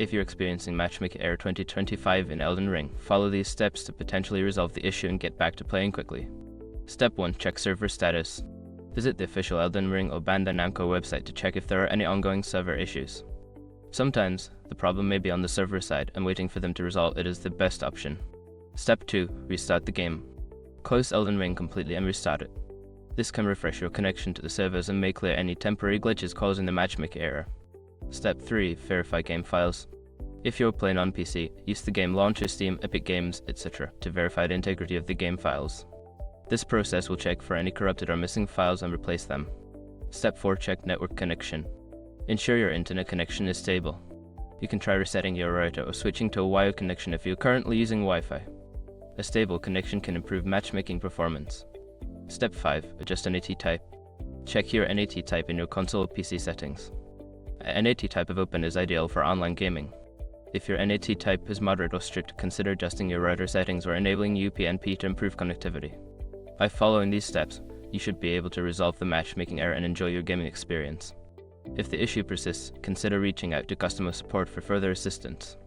If you're experiencing Matchmaking Error 2025 in Elden Ring, follow these steps to potentially resolve the issue and get back to playing quickly. Step 1. Check server status. Visit the official Elden Ring or Bandai Namco website to check if there are any ongoing server issues. Sometimes, the problem may be on the server side, and waiting for them to resolve it is the best option. Step 2. Restart the game. Close Elden Ring completely and restart it. This can refresh your connection to the servers and may clear any temporary glitches causing the matchmaking error. Step 3. Verify game files. If you're playing on PC, use the game launcher, Steam, Epic Games, etc. to verify the integrity of the game files. This process will check for any corrupted or missing files and replace them. Step 4. Check network connection. Ensure your internet connection is stable. You can try resetting your router or switching to a wired connection if you're currently using Wi-Fi. A stable connection can improve matchmaking performance. Step 5. Adjust NAT type. Check your NAT type in your console or PC settings. A NAT type of open is ideal for online gaming. If your NAT type is moderate or strict, consider adjusting your router settings or enabling UPnP to improve connectivity. By following these steps, you should be able to resolve the matchmaking error and enjoy your gaming experience. If the issue persists, consider reaching out to customer support for further assistance.